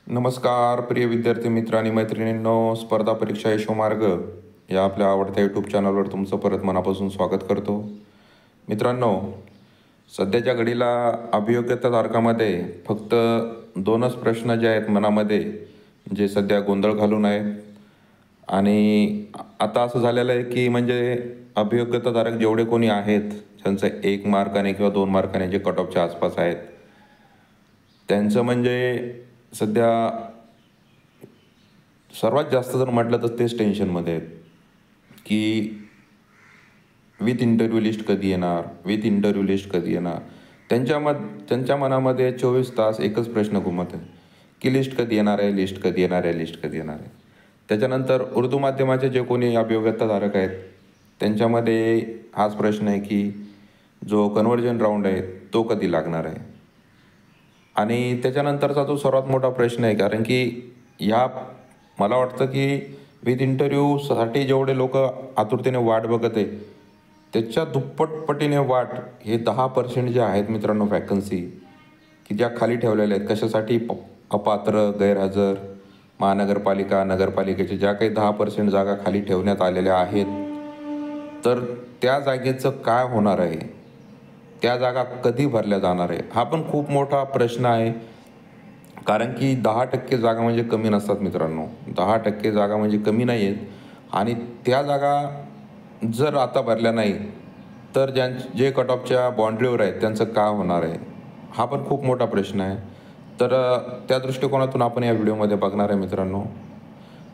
नमस्कार प्रिय विद्यार्थी मित्र आणि मैत्रिणींनो, स्पर्धा परीक्षा यशोमार्ग या आपल्या आवडत्या यूट्यूब चॅनलवर तुमचं परत मनापासून स्वागत करतो. मित्रांनो, सध्याच्या घडीला अभियोग्यताधारकामध्ये फक्त 2च प्रश्न जे आहेत मनामध्ये, जे सध्या गोंधळ घालून आहेत. आणि आता असं झालेलं आहे की म्हणजे अभियोग्यताधारक जेवढे कोणी आहेत, ज्यांचं 1 मार्काने किंवा 2 मार्काने जे कट ऑफच्या आसपास आहेत, त्यांचं म्हणजे सध्या सर्वात जास्त जर म्हटलं तर तेच टेन्शनमध्ये आहेत की विथ इंटरव्ह्यू लिस्ट कधी येणार, विथ इंटरव्ह्यू लिस्ट कधी येणार. त्यांच्या मनामध्ये 24 तास एकच प्रश्न घुमत आहे की लिस्ट कधी येणार आहे, लिस्ट कधी येणार आहे, लिस्ट कधी येणार आहे. त्याच्यानंतर उर्दू माध्यमाचे जे कोणी अभियोग्यताधारक आहेत, त्यांच्यामध्ये हाच प्रश्न आहे की जो कन्व्हर्जन राऊंड आहे तो कधी लागणार आहे. आणि त्याच्यानंतरचा तो सर्वात मोठा प्रश्न आहे, कारण की ह्या मला वाटतं की विथ इंटरव्ह्यूसाठी जेवढे लोक आतुरतेने वाट बघत आहे, त्याच्या दुप्पटपटीने वाट हे 10% जे आहेत मित्रांनो वॅकन्सी, की ज्या खाली ठेवलेल्या आहेत. कशासाठी? अपात्र, गैरहजर, महानगरपालिका, नगरपालिकेच्या ज्या काही 10% जागा खाली ठेवण्यात आलेल्या आहेत, तर त्या जागेचं काय होणार आहे, त्या जागा कधी भरल्या जाणार आहे, हा पण खूप मोठा प्रश्न आहे. कारण की 10% जागा म्हणजे कमी नसतात मित्रांनो. 10% जागा म्हणजे कमी नाही आहेत. आणि त्या जागा जर आता भरल्या नाही तर जे कट ऑफच्या बाउंड्रीवर आहेत त्यांचं काय होणार आहे, हा पण खूप मोठा प्रश्न आहे. तर त्या दृष्टिकोनातून आपण या व्हिडिओमध्ये बघणार आहे मित्रांनो.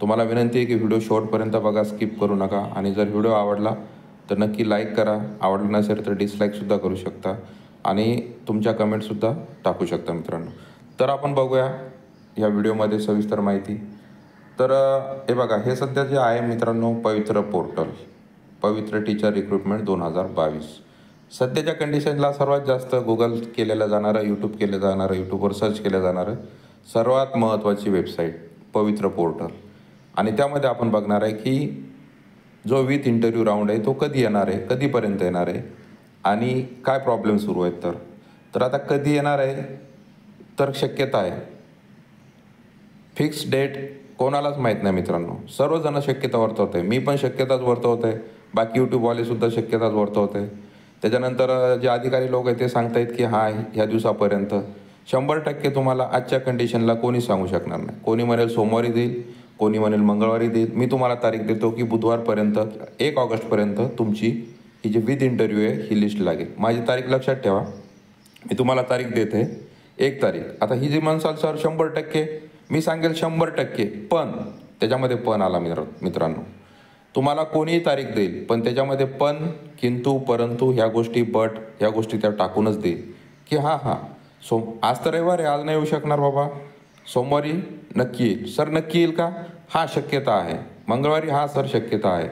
तुम्हाला विनंती आहे की व्हिडिओ शेवटपर्यंत बघा, स्किप करू नका. आणि जर व्हिडिओ आवडला तर नक्की लाईक करा, आवडला नसेल तर डिसलाईकसुद्धा करू शकता आणि तुमच्या कमेंटसुद्धा टाकू शकता मित्रांनो. तर आपण बघूया या व्हिडिओमध्ये सविस्तर माहिती. तर हे बघा, हे सध्या जे आहे मित्रांनो पवित्र पोर्टल, पवित्र टीचर रिक्रुटमेंट 2022. सध्याच्या कंडिशनला सर्वात जास्त गुगल केलेलं जाणारं, यूट्यूब केलं जाणारं, यूट्यूबवर सर्च केलं जाणारं सर्वात महत्त्वाची वेबसाईट पवित्र पोर्टल. आणि त्यामध्ये आपण बघणार आहे की जो विथ इंटरव्ह्यू राऊंड आहे तो कधी येणार आहे, कधीपर्यंत येणार आहे आणि काय प्रॉब्लेम सुरू आहेत. तर आता कधी येणार आहे, तर शक्यता आहे. फिक्स डेट कोणालाच माहीत नाही मित्रांनो. सर्वजण शक्यता वर्तवत आहे, मी पण शक्यताच वर्तवत आहे, बाकी यूट्यूबवालेसुद्धा शक्यताच वर्तवत आहे. त्याच्यानंतर जे अधिकारी लोक आहेत ते सांगत आहेत की ह्या दिवसापर्यंत. 100% तुम्हाला आजच्या कंडिशनला कोणी सांगू शकणार नाही. कोणी म्हणेल सोमवारी देईल, कोणी म्हणेल मंगळवारी देईल. मी तुम्हाला तारीख देतो की बुधवारपर्यंत, 1 ऑगस्टपर्यंत तुमची ही जी विथ इंटरव्ह्यू आहे ही लिस्ट लागेल. माझी तारीख लक्षात ठेवा, मी तुम्हाला तारीख देते 1 तारीख. आता ही जी म्हणसाल सर 100%, मी सांगेल 100%, पण त्याच्यामध्ये पण आला मित्रांनो. तुम्हाला कोणीही तारीख देईल, पण त्याच्यामध्ये पण, किंतु, परंतु ह्या गोष्टी, बट ह्या गोष्टी त्या टाकूनच देईल की आज तर रविवार आहे, आज नाही येऊ शकणार बाबा, सोमवारी नक्की येईल. सर नक्की येईल का? शक्यता आहे. मंगळवारी सर शक्यता आहे,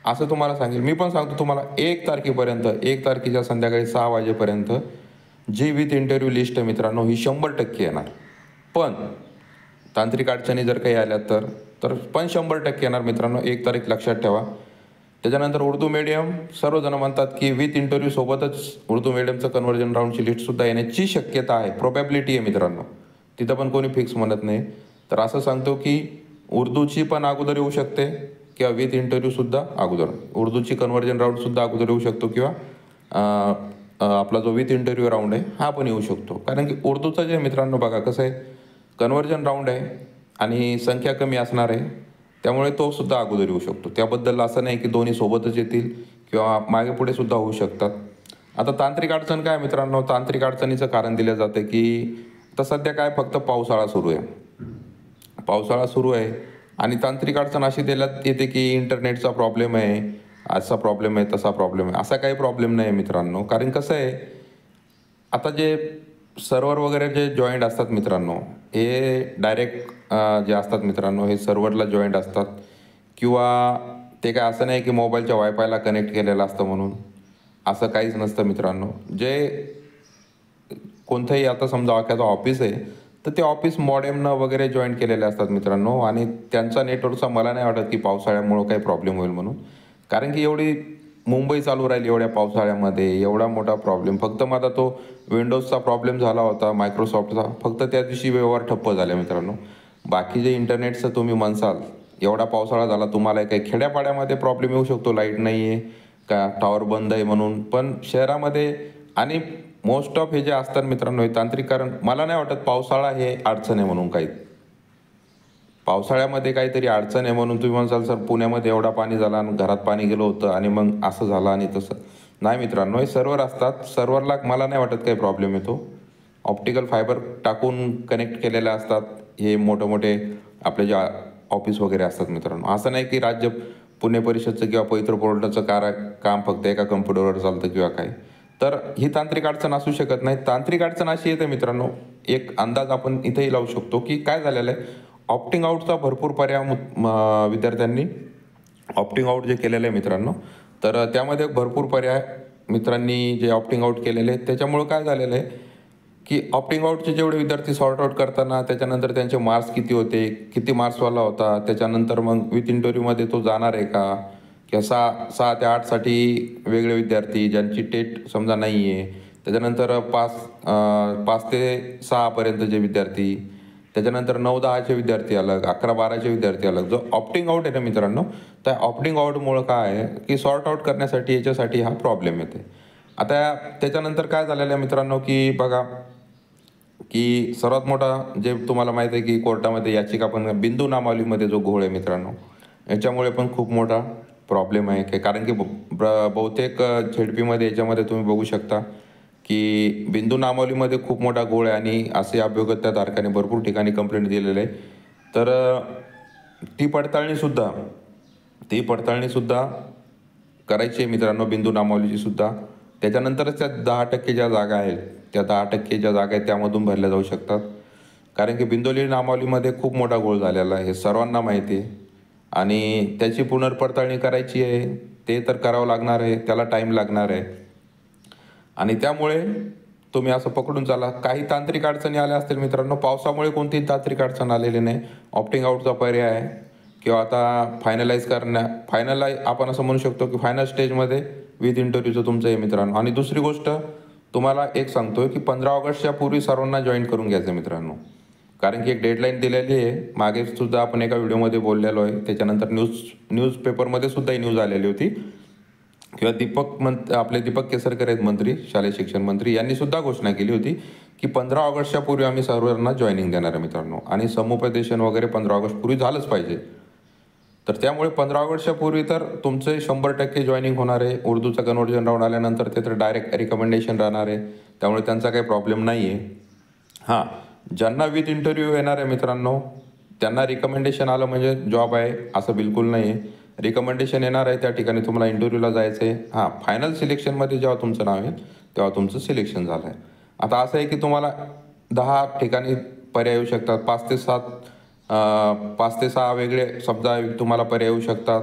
असं तुम्हाला सांगेल. मी पण सांगतो तुम्हाला 1 तारखेपर्यंत, 1 तारखेच्या संध्याकाळी 6 वाजेपर्यंत जी विथ इंटरव्ह्यू लिस्ट आहे मित्रांनो ही 100% येणार. पण तांत्रिक अडचणी जर काही आल्या तर पण 100% येणार मित्रांनो. 1 तारीख लक्षात ठेवा. त्याच्यानंतर उर्दू मीडियम, सर्वजण म्हणतात की विथ इंटरव्ह्यू सोबतच उर्दू मीडियमचं कन्व्हर्जन राऊंडची लिस्टसुद्धा येण्याची शक्यता आहे, प्रोबॅबिलिटी आहे मित्रांनो. तिथं पण कोणी फिक्स म्हणत नाही. तर असं सांगतो की उर्दूची पण अगोदर येऊ शकते किंवा विथ इंटरव्ह्यूसुद्धा अगोदर, उर्दूची कन्व्हर्जन राऊंडसुद्धा अगोदर येऊ शकतो किंवा आपला जो विथ इंटरव्ह्यू राऊंड आहे हा पण येऊ शकतो. कारण की उर्दूचं जे मित्रांनो बघा कसं आहे, कन्व्हर्जन राऊंड आहे आणि संख्या कमी असणार आहे, त्यामुळे तो सुद्धा अगोदर येऊ शकतो. त्याबद्दल असं नाही की दोन्ही सोबतच येतील किंवा मागे पुढे सुद्धा होऊ शकतात. आता तांत्रिक अडचण काय मित्रांनो, तांत्रिक अडचणीचं कारण दिलं जातं की आता सध्या काय फक्त पावसाळा सुरू आहे, पावसाळा सुरू आहे आणि तांत्रिक अडचण अशी देण्यात येते की इंटरनेटचा प्रॉब्लेम आहे, असा प्रॉब्लेम आहे, तसा प्रॉब्लेम आहे. असा काही प्रॉब्लेम नाही मित्रांनो. कारण कसं आहे, आता जे सर्व्हर वगैरे जे जॉईंट असतात मित्रांनो, हे डायरेक्ट जे असतात मित्रांनो हे सर्व्हरला जॉईंट असतात किंवा ते काय असं नाही की मोबाईलच्या वायफायला कनेक्ट केलेलं असतं म्हणून, असं काहीच नसतं मित्रांनो. जे कोणतंही आता समजा एखादं ऑफिस आहे तर ते ऑफिस मॉडेमनं वगैरे जॉईन केलेले असतात मित्रांनो. आणि त्यांचा नेटवर्कचा मला नाही वाटत की पावसाळ्यामुळं काही प्रॉब्लेम होईल म्हणून. कारण की एवढी मुंबई चालू राहिली एवढ्या पावसाळ्यामध्ये, एवढा मोठा प्रॉब्लेम. फक्त माझा तो विंडोजचा प्रॉब्लेम झाला होता मायक्रोसॉफ्टचा, फक्त त्या दिवशी व्यवहार ठप्प झाले मित्रांनो. बाकी जे इंटरनेटचं तुम्ही म्हणसाल, एवढा पावसाळा झाला, तुम्हाला काही खेड्यापाड्यामध्ये प्रॉब्लेम येऊ शकतो, लाईट नाही आहे का, टॉवर बंद आहे म्हणून. पण शहरामध्ये आणि मोस्ट ऑफ हे जे असतात मित्रांनो हे तांत्रिक कारण, मला नाही वाटत पावसाळा हे अडचण आहे म्हणून काही. पावसाळ्यामध्ये काहीतरी अडचण आहे म्हणून तुम्ही म्हणसाल सर पुण्यामध्ये एवढा पाणी झाला आणि घरात पाणी गेलं होतं आणि मग असं झालं आणि तसं. नाही मित्रांनो, हे सर्व्हर असतात, सर्व्हरला मला नाही वाटत काही प्रॉब्लेम येतो. ऑप्टिकल फायबर टाकून कनेक्ट केलेले असतात हे मोठे आपले जे ऑफिस वगैरे असतात मित्रांनो. असं नाही की राज्य पुणे परिषदचं किंवा पवित्र पोर्टलचं काम फक्त एका कम्प्युटरवर चालतं किंवा काय. तर ही तांत्रिक अडचण असू शकत नाही. तांत्रिक अडचण अशी येते मित्रांनो, एक अंदाज आपण इथेही लावू शकतो की काय झालेलं आहे. ऑप्टिंग आउटचा भरपूर पर्याय विद्यार्थ्यांनी ऑप्टिंग आउट जे केलेलं आहे मित्रांनो, तर त्यामध्ये भरपूर पर्याय मित्रांनी जे ऑप्टिंग आउट केलेले आहेत त्याच्यामुळं काय झालेलं आहे की ऑप्टिंग आउटचे जेवढे विद्यार्थी सॉर्ट आउट करताना त्याच्यानंतर त्यांचे मार्क्स किती होते, किती मार्क्सवाला होता, त्याच्यानंतर मग विथ इंटरव्ह्यूमध्ये तो जाणार आहे का, किंवा 6 ते 8साठी वेगळे विद्यार्थी ज्यांची टेट समजा नाही आहे, त्याच्यानंतर 5 ते 6पर्यंत जे विद्यार्थी, त्याच्यानंतर 9-10चे विद्यार्थी अलग, 11-12चे विद्यार्थी अलग. जो ऑप्टिंग आउट आहे ना मित्रांनो, त्या ऑप्टिंग आउटमुळं काय आहे की सॉर्ट आउट करण्यासाठी याच्यासाठी हा प्रॉब्लेम येते. आता त्याच्यानंतर काय झालेलं आहे मित्रांनो की बघा की सर्वात मोठा जे तुम्हाला माहीत आहे की कोर्टामध्ये याचिका पण बिंदू नामावलीमध्ये जो घोळ आहे मित्रांनो, याच्यामुळे पण खूप मोठा प्रॉब्लेम आहे की कारण की बहुतेक झेडपीमध्ये याच्यामध्ये तुम्ही बघू शकता की बिंदू नामावलीमध्ये खूप मोठा घोळ आहे आणि असे अभ्योगत्याधारकाने भरपूर ठिकाणी कंप्लेंट दिलेले आहे. तर ती पडताळणीसुद्धा करायची आहे मित्रांनो बिंदू नामावलीची सुद्धा. त्याच्यानंतरच त्या 10% ज्या जागा आहेत, त्या 10% ज्या जागा आहेत त्यामधून भरल्या जाऊ शकतात. कारण की बिंदोली नामावलीमध्ये खूप मोठा घोळ झालेला आहे, हे सर्वांना माहिती आहे आणि त्याची पुनर्पडताळणी करायची आहे. ते तर करावं लागणार आहे, त्याला टाईम लागणार आहे आणि त्यामुळे तुम्ही असं पकडून चाला. काही तांत्रिक अडचणी आल्या असतील मित्रांनो, पावसामुळे कोणतीही तांत्रिक अडचण आलेली नाही. ऑप्टिंग आउटचा पर्याय आहे किंवा आता फायनल आपण असं म्हणू शकतो की फायनल स्टेजमध्ये विथ इंटरव्ह्यूचं तुमचं आहे मित्रांनो. आणि दुसरी गोष्ट तुम्हाला एक सांगतोय की 15 ऑगस्टच्या पूर्वी सर्वांना जॉईन करून घ्यायचं मित्रांनो. कारण की एक डेडलाईन दिलेली आहे. मागे सुद्धा आपण एका व्हिडिओमध्ये बोललेलो आहे. त्याच्यानंतर न्यूजपेपरमध्ये सुद्धा ही न्यूज आलेली होती किंवा आपले दीपक केसरकर आहेत मंत्री, शालेय शिक्षण मंत्री, यांनी सुद्धा घोषणा केली होती की 15 ऑगस्टच्या पूर्वी आम्ही सर्वांना जॉईनिंग देणार आहे मित्रांनो. आणि समुपदेशन वगैरे 15 ऑगस्ट पूर्वी झालंच पाहिजे. तर त्यामुळे 15 ऑगस्टच्या पूर्वी तर तुमचे 100% जॉईनिंग होणार आहे. उर्दूचं कन्व्हर्जन राऊंड आल्यानंतर ते तर डायरेक्ट रिकमेंडेशन राहणार आहे, त्यामुळे त्यांचा काही प्रॉब्लेम नाही आहे. हां, ज्यांना विथ इंटरव्ह्यू येणार आहे मित्रांनो, त्यांना रिकमेंडेशन आलं म्हणजे जॉब आहे असं बिलकुल नाही आहे. रिकमेंडेशन येणार आहे, त्या ठिकाणी तुम्हाला इंटरव्ह्यूला जायचं आहे. हां, फायनल सिलेक्शनमध्ये जेव्हा तुमचं नाव येईल तेव्हा तुमचं सिलेक्शन झालं आहे. आता असं आहे की तुम्हाला 10 ठिकाणी पर्याय येऊ शकतात. 5 ते 6 वेगळे समजा तुम्हाला पर्याय येऊ शकतात.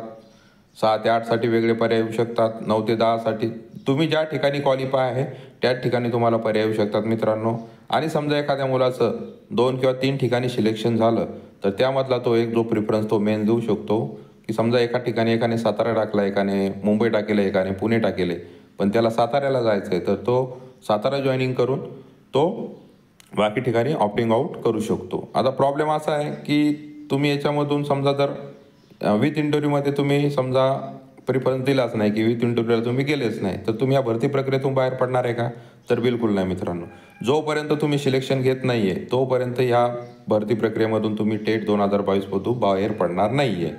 6 ते 8साठी वेगळे पर्याय येऊ शकतात. 9 ते 10साठी तुम्ही ज्या ठिकाणी क्वालिफाय आहे त्याच ठिकाणी तुम्हाला पर्याय येऊ शकतात मित्रांनो. आणि समजा एखाद्या मुलाचं 2 किंवा 3 ठिकाणी सिलेक्शन झालं तर त्यामधला तो एक जो प्रिफरन्स तो मेन देऊ शकतो की समजा एका ठिकाणी एकाने सातारा टाकला, एकाने मुंबई टाकेलं, एकाने पुणे टाकेले, पण त्याला साताऱ्याला जायचं आहे तर तो सातारा जॉईनिंग करून तो बाकी ठिकाणी ऑप्टिंग आउट करू शकतो. आता प्रॉब्लेम असा आहे की तुम्ही याच्यामधून समजा जर विथ इंटरव्ह्यूमध्ये तुम्ही समजा प्रिफरन्स दिलाच नाही की विथ इंटरव्ह्यूला तुम्ही गेलेच नाही, तर तुम्ही या भरती प्रक्रियेतून बाहेर पडणार आहे का? तर बिलकुल नाही मित्रांनो. जोपर्यंत तुम्ही सिलेक्शन घेत नाही आहे तोपर्यंत ह्या भरती प्रक्रियेमधून तुम्ही टेट 2022 बाहेर पडणार नाही आहे.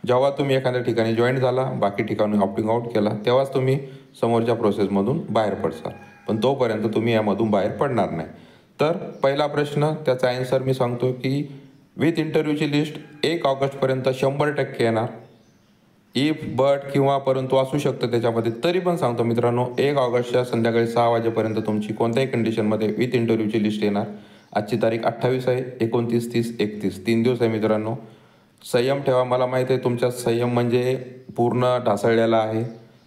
जेव्हा तुम्ही एखाद्या ठिकाणी जॉईन झाला, बाकी ठिकाणी ऑप्टिंग आउट केला, तेव्हाच तुम्ही समोरच्या प्रोसेसमधून बाहेर पडसाल, पण तोपर्यंत तुम्ही यामधून बाहेर पडणार नाही. तर पहिला प्रश्न, त्याचा ॲन्सर मी सांगतो की विथ इंटरव्ह्यूची लिस्ट 1 ऑगस्टपर्यंत 100% येणार. इफ बट किंवा परंतु असू शकतं त्याच्यामध्ये, तरी पण सांगतो मित्रांनो 1 ऑगस्टच्या संध्याकाळी 6 वाजेपर्यंत तुमची कोणत्याही कंडिशनमध्ये विथ इंटरव्ह्यूची लिस्ट येणार. आजची तारीख 28 आहे, 29, 30, 31 3 दिवस आहे मित्रांनो. संयम ठेवा. मला माहीत आहे तुमचा संयम म्हणजे पूर्ण ढासळलेला आहे,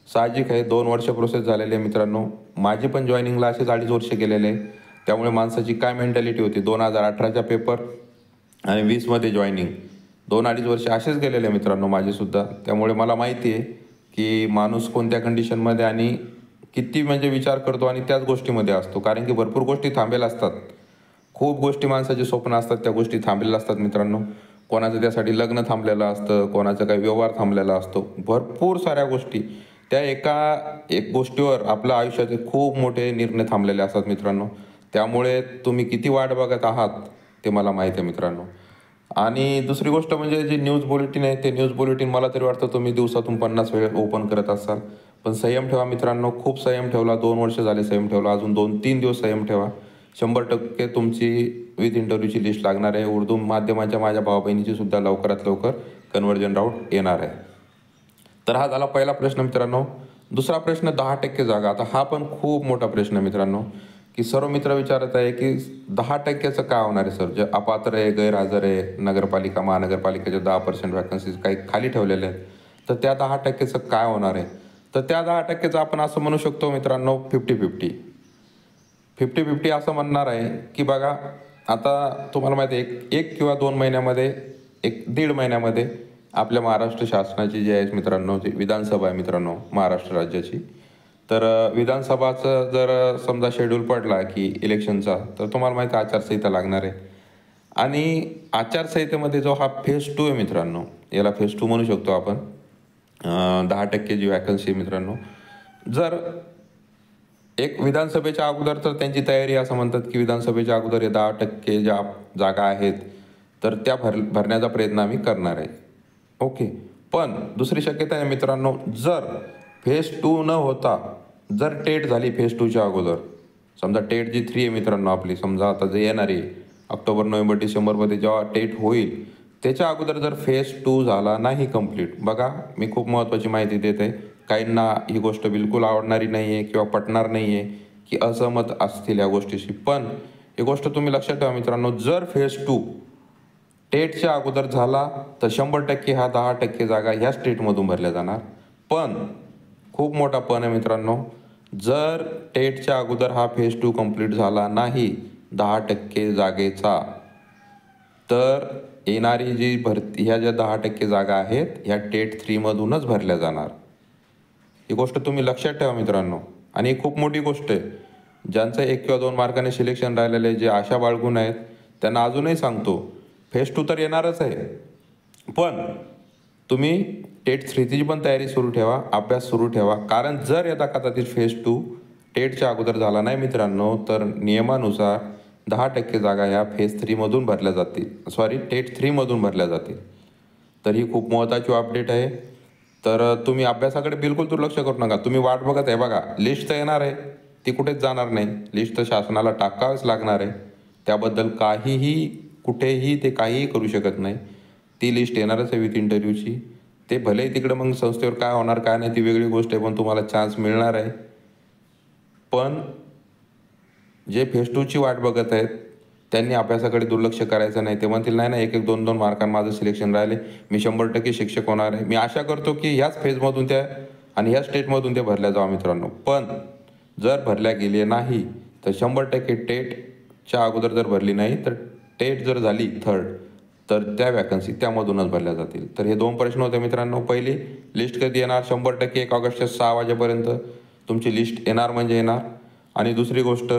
साहजिक आहे. 2 वर्ष प्रोसेस झालेली आहे मित्रांनो. माझी पण जॉईनिंगला असेच 2.5 वर्ष गेलेले आहे. त्यामुळे माणसाची काय मेंटॅलिटी होती, 2018चा पेपर आणि 20मध्ये जॉईनिंग, 2-2.5 वर्ष असेच गेलेले मित्रांनो माझेसुद्धा. त्यामुळे मला माहिती आहे की माणूस कोणत्या कंडिशनमध्ये आणि किती म्हणजे विचार करतो आणि त्याच गोष्टीमध्ये असतो. कारण की भरपूर गोष्टी थांबेल असतात. खूप गोष्टी माणसाचे स्वप्न असतात, त्या गोष्टी थांबलेल्या असतात मित्रांनो. कोणाचं त्यासाठी लग्न थांबलेलं असतं, कोणाचा काही व्यवहार थांबलेला असतो. भरपूर साऱ्या गोष्टी त्या एक गोष्टीवर आपल्या आयुष्याचे खूप मोठे निर्णय थांबलेले असतात मित्रांनो. त्यामुळे तुम्ही किती वाट बघत आहात ते मला माहीत आहे मित्रांनो. आणि दुसरी गोष्ट म्हणजे जे न्यूज बुलेटिन आहे, ते न्यूज बुलेटिन मला तरी वाटतं तुम्ही दिवसातून 50 वेळ ओपन करत असाल. पण संयम ठेवा मित्रांनो, खूप संयम ठेवला. 2 वर्ष झाले संयम ठेवला, अजून 2-3 दिवस संयम ठेवा. 100% तुमची विथ इंटरव्ह्यूची लिस्ट लागणार आहे. उर्दू माध्यमाच्या माझ्या भावा बहिणीची सुद्धा लवकरात लवकर कन्व्हर्जन राऊंड येणार आहे. तर हा झाला पहिला प्रश्न मित्रांनो. दुसरा प्रश्न 10% जागा. आता हा पण खूप मोठा प्रश्न आहे मित्रांनो, की सर्व मित्र विचारत आहे की 10%चं काय होणार आहे सर? जे अपात्र आहे, गैरहजर आहे, नगरपालिका, महानगरपालिकेच्या 10% व्हॅकन्सीज काही खाली ठेवलेल्या आहेत. तर त्या 10%चं काय होणार आहे? तर त्या 10%चं आपण असं म्हणू शकतो मित्रांनो 50-50. 50-50 असं म्हणणार आहे, की बघा आता तुम्हाला माहिती आहे एक किंवा 2 महिन्यामध्ये, 1-1.5 महिन्यामध्ये आपल्या महाराष्ट्र शासनाची जी आहे मित्रांनो, जी विधानसभा आहे मित्रांनो महाराष्ट्र राज्याची. तर विधानसभाचं जर समजा शेड्यूल पडला की इलेक्शनचा, तर तुम्हाला माहिती आहे आचारसंहिता लागणार आहे. आणि आचारसंहितेमध्ये जो हा फेज 2 आहे मित्रांनो, याला फेज 2 म्हणू शकतो आपण. 10% जी व्हॅकन्सी आहे मित्रांनो. जर एक विधानसभेच्या अगोदर तर त्यांची तयारी असं म्हणतात की विधानसभेच्या अगोदर हे 10% ज्या जागा आहेत तर त्या भरण्याचा प्रयत्न आम्ही करणार आहे. ओके. पण दुसरी शक्यता आहे मित्रांनो, जर फेज 2 न होता जर टेट झाली फेज 2च्या अगोदर, समजा टेट जी 3 आहे मित्रांनो आपली, समजा आता जे येणार आहे ऑक्टोबर, नोव्हेंबर, डिसेंबरमध्ये जेव्हा टेट होईल त्याच्या अगोदर जर फेज 2 झाला नाही कंप्लीट, बघा मी खूप महत्त्वाची माहिती देत आहे. काहींना ही गोष्ट बिलकुल आवडणारी नाही आहे किंवा पटणार नाही आहे, की असहमत असतील या गोष्टीशी. पण ही गोष्ट तुम्ही लक्षात ठेवा मित्रांनो, जर फेज 2 टेटच्या अगोदर झाला तर 100% हा 10% जागा ह्या स्टेटमधून भरल्या जाणार. पण खूप मोठा पण आहे मित्रांनो, जर टेटच्या अगोदर हा फेज 2 कंप्लीट झाला नाही 10% जागेचा, तर येणारी जी भरती ह्या ज्या 10% जागा आहेत ह्या टेट 3मधूनच भरल्या जाणार. ही गोष्ट तुम्ही लक्षात ठेवा मित्रांनो. आणि ही खूप मोठी गोष्ट आहे. ज्यांचं 1 किंवा 2 मार्काने सिलेक्शन राहिलेले जे आशा बाळगून आहेत त्यांना अजूनही सांगतो, फेज 2 तर येणारच आहे. पण तुम्ही टेट 3ची पण तयारी सुरू ठेवा, अभ्यास सुरू ठेवा. कारण जर यदा कदाचित फेज 2 टेटच्या अगोदर झाला नाही मित्रांनो, तर नियमानुसार 10% जागा ह्या फेज 3मधून भरल्या जातील, सॉरी टेट 3मधून भरल्या जातील. तर ही खूप महत्त्वाची अपडेट आहे. तर तुम्ही अभ्यासाकडे बिलकुल दुर्लक्ष करू नका. तुम्ही वाट बघत आहे बघा, लिस्ट तर येणार आहे, ती कुठेच जाणार नाही. लिस्ट तर शासनाला टाकावीच लागणार आहे. त्याबद्दल काहीही कुठेही ते काहीही करू शकत नाही. ती लिस्ट येणारच आहे विथ इंटरव्ह्यूची. ते भलेही तिकडं मग संस्थेवर काय होणार काय नाही ती वेगळी गोष्ट आहे, पण तुम्हाला चान्स मिळणार आहे. पण जे फेज 2ची वाट बघत आहेत त्यांनी अभ्यासाकडे दुर्लक्ष करायचं नाही. ते म्हणतील नाही ना 1-1, 2-2 मार्कांनी माझं सिलेक्शन राहिले, मी 100% शिक्षक होणार आहे. मी आशा करतो की ह्याच फेजमधून त्या आणि ह्या स्टेटमधून ते भरल्या जावा मित्रांनो. पण जर भरल्या गेले नाही तर 100% टेटच्या अगोदर जर भरली नाही तर टेट जर झाली थर्ड तर त्या वॅकन्सी त्यामधूनच भरल्या जातील. तर हे 2 प्रश्न होते मित्रांनो. पहिली लिस्ट कधी येणार? 100% 1 ऑगस्टच्या 6 वाजेपर्यंत तुमची लिस्ट येणार म्हणजे येणार. आणि दुसरी गोष्ट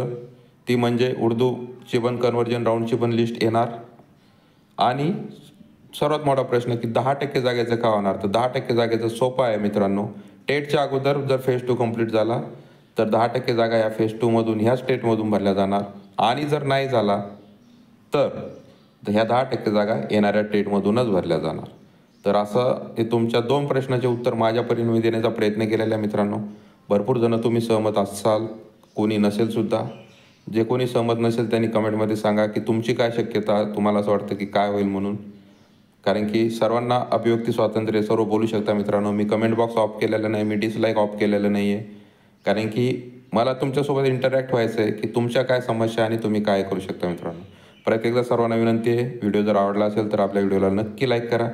ती म्हणजे उर्दूची पण कन्व्हर्जन राऊंडची पण लिस्ट येणार. आणि सर्वात मोठा प्रश्न की 10% जागेचं का होणार? तर 10% जागेचं सोपं आहे मित्रांनो. टेटच्या अगोदर जर फेज 2 कंप्लीट झाला तर 10% जागा ह्या फेज 2मधून ह्या स्टेटमधून भरल्या जाणार. आणि जर नाही झाला तर ह्या 10% जागा येणाऱ्या टेटमधूनच भरल्या जाणार. तर असं हे तुमच्या 2 प्रश्नाचे उत्तर माझ्या परीने मी देण्याचा प्रयत्न केलेला आहे मित्रांनो. भरपूर जण तुम्ही सहमत असाल, कोणी नसेल सुद्धा. जे कोणी सहमत नसेल त्यांनी कमेंटमध्ये सांगा की तुमची काय शक्यता, तुम्हाला असं वाटतं की काय होईल म्हणून. कारण की सर्वांना अभिव्यक्ती स्वातंत्र्य, सर्व बोलू शकता मित्रांनो. मी कमेंट बॉक्स ऑफ केलेला नाही, मी डिसलाईक ऑफ केलेलं नाही आहे. कारण की मला तुमच्यासोबत इंटरॅक्ट व्हायचं आहे की तुमच्या काय समस्या आणि तुम्ही काय करू शकता मित्रांनो. परत एकदा सर्वांना विनंती आहे, व्हिडिओ जर आवडला असेल तर आपल्या व्हिडिओला नक्की लाईक करा,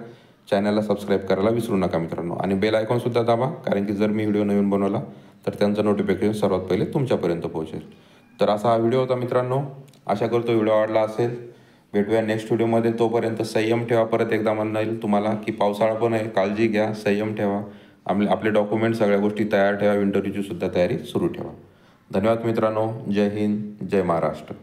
चॅनलला सबस्क्राईब करायला विसरू नका मित्रांनो. आणि बेल आयकॉनसुद्धा दाबा, कारण की जर मी व्हिडिओ नवीन बनवला तर त्यांचं नोटिफिकेशन सर्वात पहिले तुमच्यापर्यंत पोहोचेल. तर असा हा व्हिडिओ होता मित्रांनो. आशा करतो व्हिडिओ आवडला असेल. भेटूया नेक्स्ट व्हिडिओमध्ये. तोपर्यंत संयम ठेवा. परत एकदा म्हणणं येईल तुम्हाला की पावसाळा पण आहे, काळजी घ्या, संयम ठेवा. आपले डॉक्युमेंट सगळ्या गोष्टी तयार ठेवा. इंटरव्ह्यूची सुद्धा तयारी सुरू ठेवा. धन्यवाद मित्रांनो. जय हिंद, जय महाराष्ट्र.